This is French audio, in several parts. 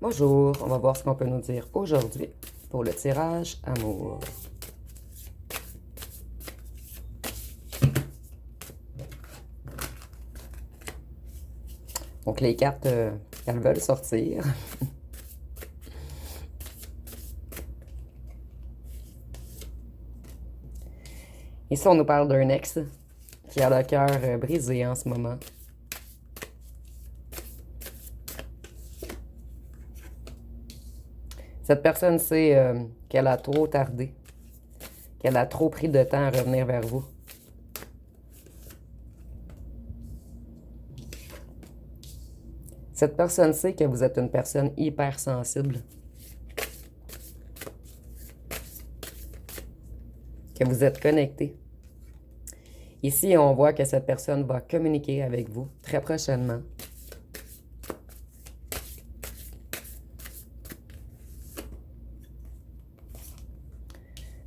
Bonjour, on va voir ce qu'on peut nous dire aujourd'hui pour le tirage amour. Donc les cartes, elles veulent sortir. Ici, on nous parle d'un ex qui a le cœur brisé en ce moment. Cette personne sait qu'elle a trop tardé, qu'elle a trop pris de temps à revenir vers vous. Cette personne sait que vous êtes une personne hypersensible, que vous êtes connecté. Ici, on voit que cette personne va communiquer avec vous très prochainement.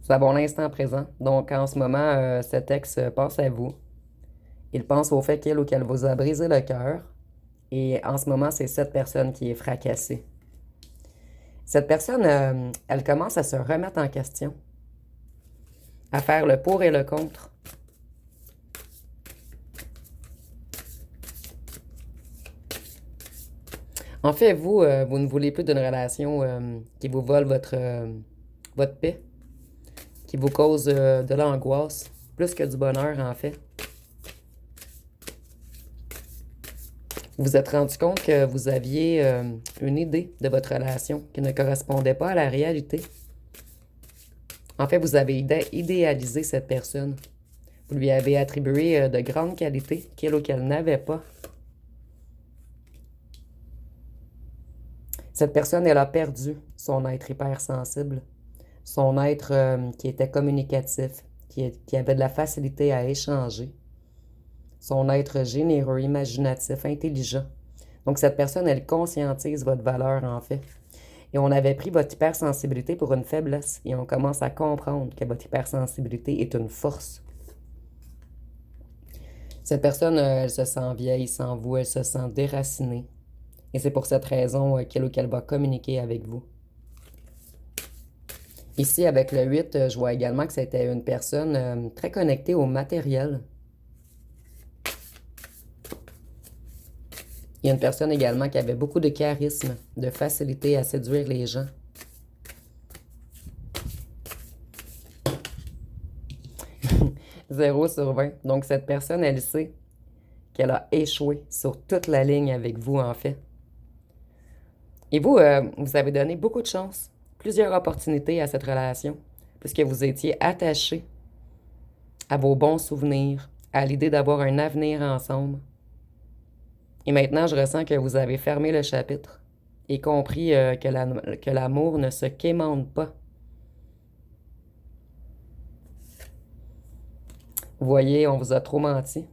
C'est à bon l'instant présent. Donc, en ce moment, cet ex pense à vous. Il pense au fait qu'il ou qu'elle vous a brisé le cœur. Et en ce moment, c'est cette personne qui est fracassée. Cette personne, elle commence à se remettre en question, à faire le pour et le contre. En fait, vous ne voulez plus d'une relation qui vous vole votre paix, qui vous cause de l'angoisse, plus que du bonheur, en fait. Vous vous êtes rendu compte que vous aviez une idée de votre relation qui ne correspondait pas à la réalité. En fait, vous avez idéalisé cette personne. Vous lui avez attribué de grandes qualités qu'elle ou qu'elle n'avait pas. Cette personne, elle a perdu son être hypersensible, son être qui était communicatif, qui avait de la facilité à échanger, son être généreux, imaginatif, intelligent. Donc, cette personne, elle conscientise votre valeur, en fait. Et on avait pris votre hypersensibilité pour une faiblesse. Et on commence à comprendre que votre hypersensibilité est une force. Cette personne, elle se sent vieille sans vous, elle se sent déracinée. Et c'est pour cette raison qu'elle ou qu'elle va communiquer avec vous. Ici, avec le 8, je vois également que c'était une personne très connectée au matériel. Il y a une personne également qui avait beaucoup de charisme, de facilité à séduire les gens. Zéro sur 20. Donc, cette personne, elle sait qu'elle a échoué sur toute la ligne avec vous, en fait. Et vous, vous avez donné beaucoup de chance, plusieurs opportunités à cette relation, puisque vous étiez attaché à vos bons souvenirs, à l'idée d'avoir un avenir ensemble. Et maintenant, je ressens que vous avez fermé le chapitre et compris que l'amour ne se quémande pas. Vous voyez, on vous a trop menti.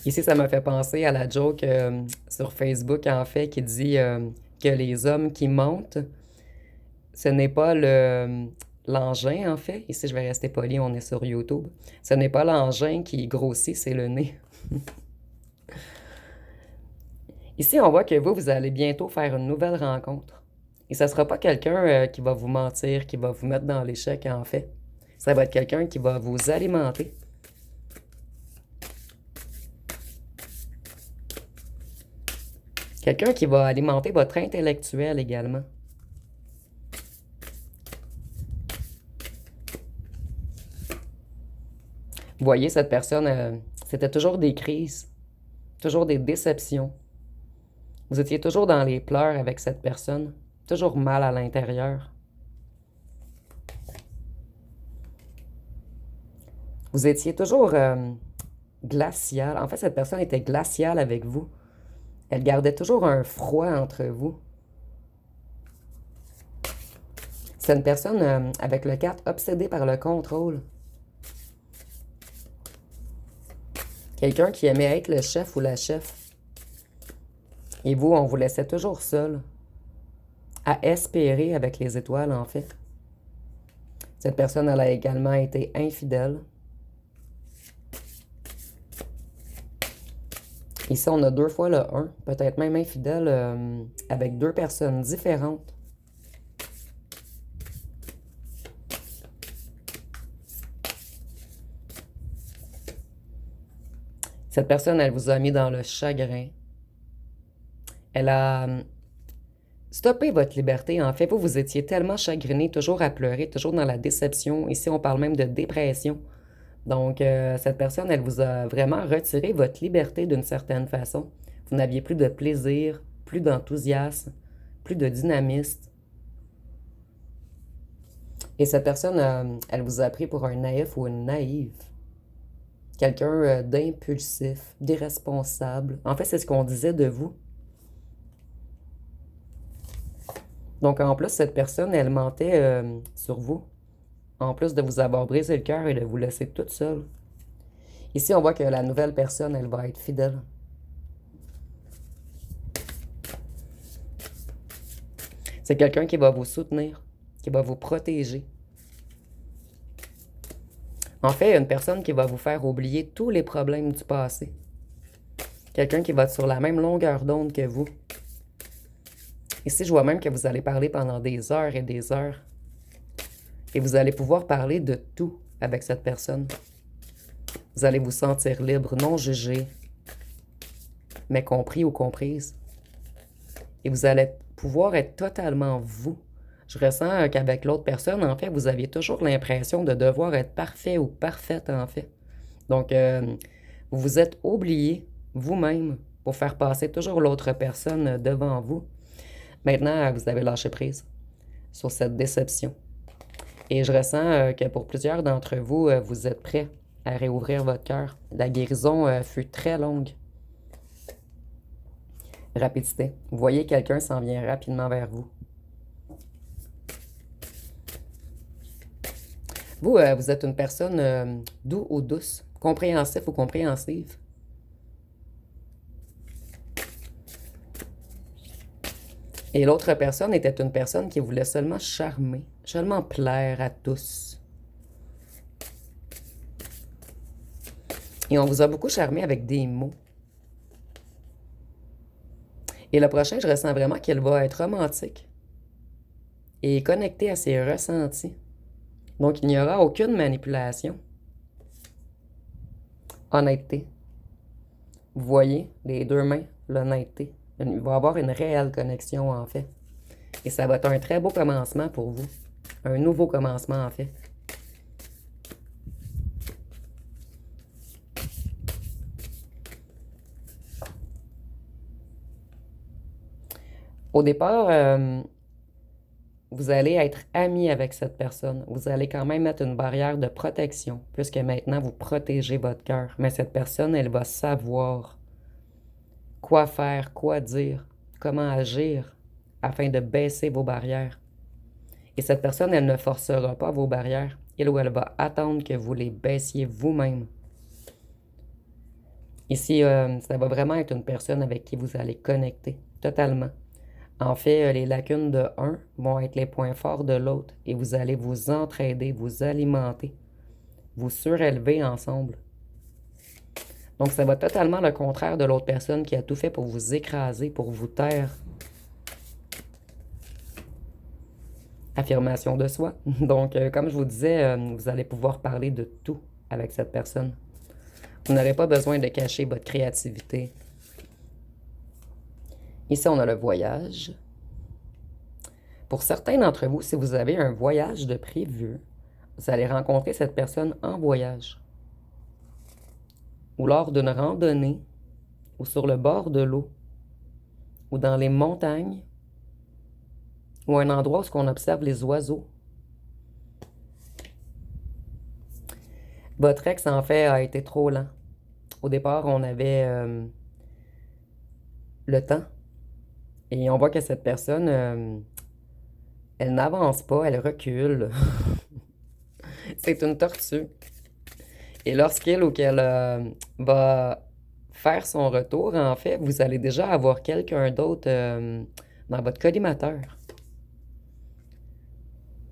Ici, ça m'a fait penser à la joke sur Facebook, en fait, qui dit que les hommes qui mentent, ce n'est pas l'engin, en fait. Ici, je vais rester poli, on est sur YouTube. Ce n'est pas l'engin qui grossit, c'est le nez. Ici, on voit que vous allez bientôt faire une nouvelle rencontre. Et ce ne sera pas quelqu'un qui va vous mentir, qui va vous mettre dans l'échec, en fait. Ça va être quelqu'un qui va vous alimenter. Quelqu'un qui va alimenter votre intellectuel également. Vous voyez, cette personne, c'était toujours des crises, toujours des déceptions. Vous étiez toujours dans les pleurs avec cette personne, toujours mal à l'intérieur. Vous étiez toujours glacial. En fait, cette personne était glaciale avec vous. Elle gardait toujours un froid entre vous. C'est une personne avec le 4 obsédée par le contrôle. Quelqu'un qui aimait être le chef ou la chef. Et vous, on vous laissait toujours seul, à espérer avec les étoiles, en fait. Cette personne, elle a également été infidèle. Ici, on a 2 fois le un, peut-être même infidèle avec 2 personnes différentes. Cette personne, elle vous a mis dans le chagrin. Elle a stoppé votre liberté. En fait, vous étiez tellement chagriné, toujours à pleurer, toujours dans la déception. Ici, on parle même de dépression. Donc, cette personne, elle vous a vraiment retiré votre liberté d'une certaine façon. Vous n'aviez plus de plaisir, plus d'enthousiasme, plus de dynamisme. Et cette personne, elle vous a pris pour un naïf ou une naïve. Quelqu'un d'impulsif, d'irresponsable. En fait, c'est ce qu'on disait de vous. Donc, en plus, cette personne, elle mentait sur vous. En plus de vous avoir brisé le cœur et de vous laisser toute seule. Ici, on voit que la nouvelle personne, elle va être fidèle. C'est quelqu'un qui va vous soutenir, qui va vous protéger. En fait, une personne qui va vous faire oublier tous les problèmes du passé. Quelqu'un qui va être sur la même longueur d'onde que vous. Ici, je vois même que vous allez parler pendant des heures et des heures. Et vous allez pouvoir parler de tout avec cette personne. Vous allez vous sentir libre, non jugé, mais compris ou comprise. Et vous allez pouvoir être totalement vous. Je ressens qu'avec l'autre personne, en fait, vous aviez toujours l'impression de devoir être parfait ou parfaite, en fait. Donc, vous vous êtes oublié vous-même pour faire passer toujours l'autre personne devant vous. Maintenant, vous avez lâché prise sur cette déception. Et je ressens que pour plusieurs d'entre vous, vous êtes prêts à réouvrir votre cœur. La guérison fut très longue. Rapidité. Vous voyez, quelqu'un s'en vient rapidement vers vous. Vous, vous êtes une personne doux ou douce, compréhensif ou compréhensive. Et l'autre personne était une personne qui voulait seulement charmer, seulement plaire à tous. Et on vous a beaucoup charmé avec des mots. Et le prochain, je ressens vraiment qu'il va être romantique et connecté à ses ressentis. Donc, il n'y aura aucune manipulation. Honnêteté. Vous voyez, les 2 mains, l'honnêteté. Il va y avoir une réelle connexion, en fait. Et ça va être un très beau commencement pour vous. Un nouveau commencement, en fait. Au départ, vous allez être amis avec cette personne. Vous allez quand même mettre une barrière de protection, puisque maintenant, vous protégez votre cœur. Mais cette personne, elle va savoir quoi faire, quoi dire, comment agir, afin de baisser vos barrières. Et cette personne, elle ne forcera pas vos barrières. Elle ou elle va attendre que vous les baissiez vous-même. Ici, ça va vraiment être une personne avec qui vous allez connecter totalement. En fait, les lacunes de un vont être les points forts de l'autre et vous allez vous entraider, vous alimenter, vous surélever ensemble. Donc, ça va totalement le contraire de l'autre personne qui a tout fait pour vous écraser, pour vous taire. Affirmation de soi. Donc, comme je vous disais, vous allez pouvoir parler de tout avec cette personne. Vous n'aurez pas besoin de cacher votre créativité. Ici, on a le voyage. Pour certains d'entre vous, si vous avez un voyage de prévu, vous allez rencontrer cette personne en voyage. Ou lors d'une randonnée, ou sur le bord de l'eau, ou dans les montagnes, ou un endroit où on observe les oiseaux. Votre ex, en fait, a été trop lent. Au départ, on avait le temps. Et on voit que cette personne, elle n'avance pas, elle recule. C'est une tortue. Et lorsqu'il ou qu'elle va faire son retour, en fait, vous allez déjà avoir quelqu'un d'autre dans votre collimateur.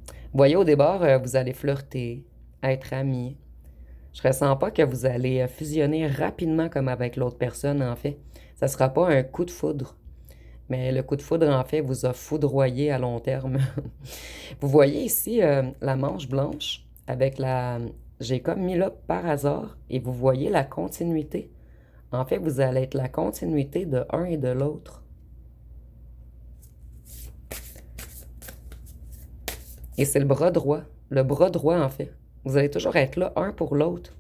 Vous voyez, au départ, vous allez flirter, être amis. Je ressens pas que vous allez fusionner rapidement comme avec l'autre personne, en fait. Ça sera pas un coup de foudre. Mais le coup de foudre, en fait, vous a foudroyé à long terme. Vous voyez ici la manche blanche avec la... J'ai comme mis là par hasard et vous voyez la continuité. En fait, vous allez être la continuité de un et de l'autre. Et c'est le bras droit. Le bras droit, en fait. Vous allez toujours être là, un pour l'autre.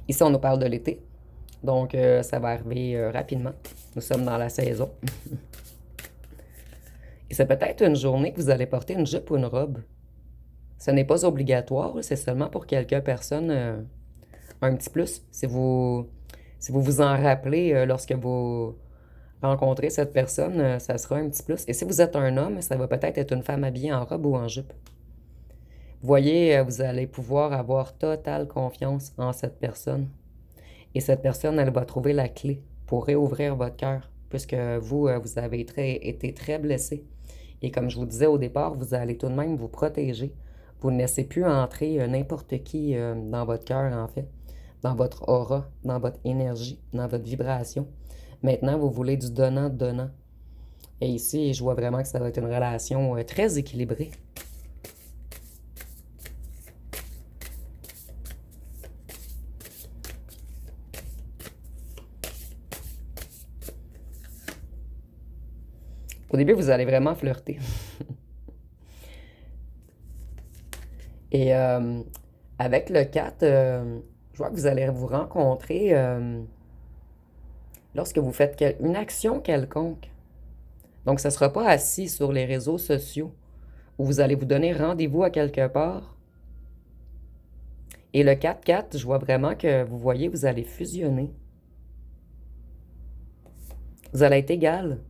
Ici, on nous parle de l'été. Donc, ça va arriver rapidement. Nous sommes dans la saison. Et c'est peut-être une journée que vous allez porter une jupe ou une robe. Ce n'est pas obligatoire, c'est seulement pour quelques personnes un petit plus. Si vous vous en rappelez lorsque vous rencontrez cette personne, ça sera un petit plus. Et si vous êtes un homme, ça va peut-être être une femme habillée en robe ou en jupe. Vous voyez, vous allez pouvoir avoir totale confiance en cette personne. Et cette personne, elle va trouver la clé pour réouvrir votre cœur, puisque vous, vous avez été très blessé. Et comme je vous disais au départ, vous allez tout de même vous protéger. Vous ne laissez plus entrer n'importe qui dans votre cœur, en fait, dans votre aura, dans votre énergie, dans votre vibration. Maintenant, vous voulez du donnant-donnant. Et ici, je vois vraiment que ça va être une relation très équilibrée. Au début, vous allez vraiment flirter. Et avec le 4, je vois que vous allez vous rencontrer lorsque vous faites une action quelconque. Donc, ce ne sera pas assis sur les réseaux sociaux où vous allez vous donner rendez-vous à quelque part. Et le 4-4, je vois vraiment que vous voyez, vous allez fusionner. Vous allez être égal.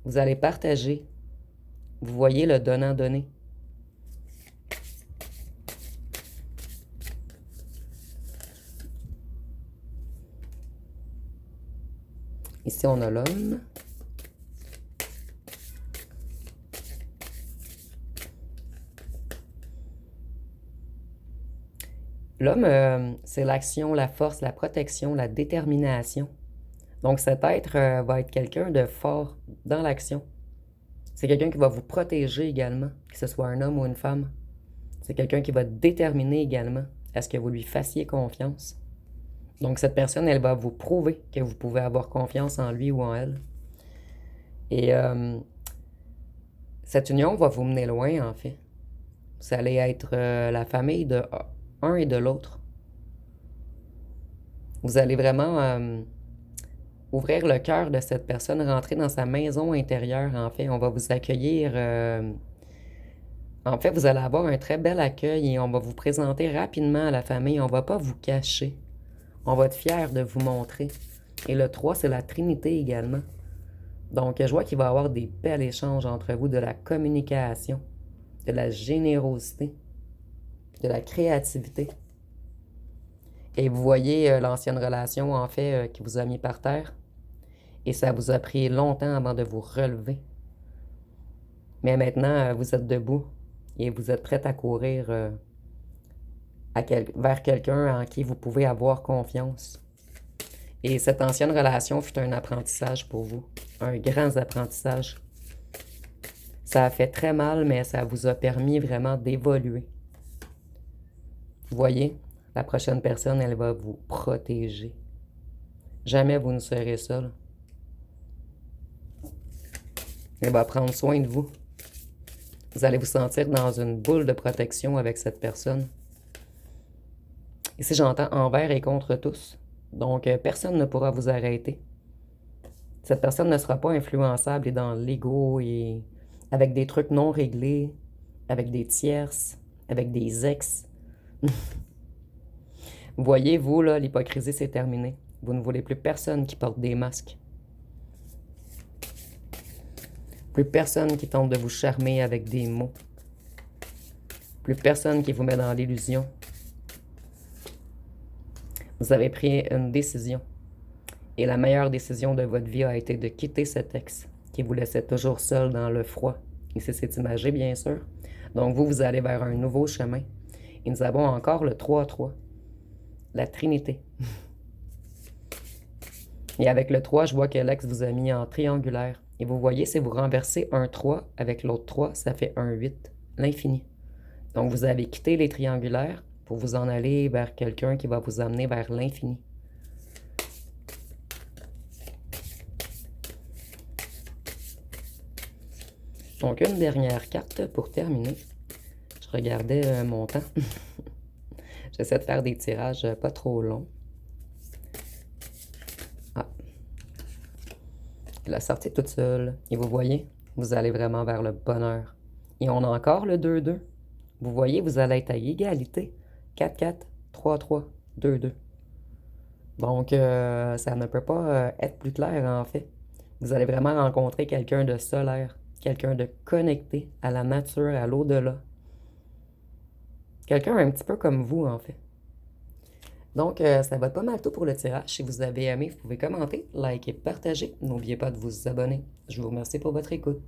Vous allez partager. Vous voyez le donnant-donner. Ici, on a l'homme. L'homme, c'est l'action, la force, la protection, la détermination. Donc, cet être va être quelqu'un de fort dans l'action. C'est quelqu'un qui va vous protéger également, que ce soit un homme ou une femme. C'est quelqu'un qui va déterminer également à ce que vous lui fassiez confiance. Donc, cette personne, elle va vous prouver que vous pouvez avoir confiance en lui ou en elle. Et cette union va vous mener loin, en fait. Vous allez être la famille de un et de l'autre. Vous allez vraiment ouvrir le cœur de cette personne, rentrer dans sa maison intérieure, en fait. On va vous accueillir. En fait, vous allez avoir un très bel accueil et on va vous présenter rapidement à la famille. On ne va pas vous cacher. On va être fiers de vous montrer. Et le 3, c'est la Trinité également. Donc, je vois qu'il va y avoir des bels échanges entre vous, de la communication, de la générosité, de la créativité. Et vous voyez l'ancienne relation, en fait, qui vous a mis par terre. Et ça vous a pris longtemps avant de vous relever. Mais maintenant, vous êtes debout et vous êtes prête à courir vers quelqu'un en qui vous pouvez avoir confiance. Et cette ancienne relation fut un apprentissage pour vous, un grand apprentissage. Ça a fait très mal, mais ça vous a permis vraiment d'évoluer. Vous voyez, la prochaine personne, elle va vous protéger. Jamais vous ne serez seul. Elle va prendre soin de vous. Vous allez vous sentir dans une boule de protection avec cette personne. Ici, j'entends envers et contre tous. Donc, personne ne pourra vous arrêter. Cette personne ne sera pas influençable et dans l'ego et avec des trucs non réglés, avec des tierces, avec des ex. Voyez, vous, là, l'hypocrisie, c'est terminé. Vous ne voulez plus personne qui porte des masques. Plus personne qui tente de vous charmer avec des mots. Plus personne qui vous met dans l'illusion. Vous avez pris une décision. Et la meilleure décision de votre vie a été de quitter cet ex qui vous laissait toujours seul dans le froid. Et c'est cette imagé, bien sûr. Donc vous allez vers un nouveau chemin. Et nous avons encore le 3-3, la Trinité. Et avec le 3, je vois que l'ex vous a mis en triangulaire. Et vous voyez, si vous renversez un 3 avec l'autre 3, ça fait un 8, l'infini. Donc vous avez quitté les triangulaires pour vous en aller vers quelqu'un qui va vous amener vers l'infini. Donc une dernière carte pour terminer. Je regardais mon temps. J'essaie de faire des tirages pas trop longs. Ah. La sortie toute seule. Et vous voyez, vous allez vraiment vers le bonheur. Et on a encore le 2-2. Vous voyez, vous allez être à égalité. 4-4, 3-3, 2-2. Donc, ça ne peut pas être plus clair en fait. Vous allez vraiment rencontrer quelqu'un de solaire, quelqu'un de connecté à la nature, à l'au-delà. Quelqu'un un petit peu comme vous en fait. Donc, ça va être pas mal tout pour le tirage. Si vous avez aimé, vous pouvez commenter, liker, partager. N'oubliez pas de vous abonner. Je vous remercie pour votre écoute.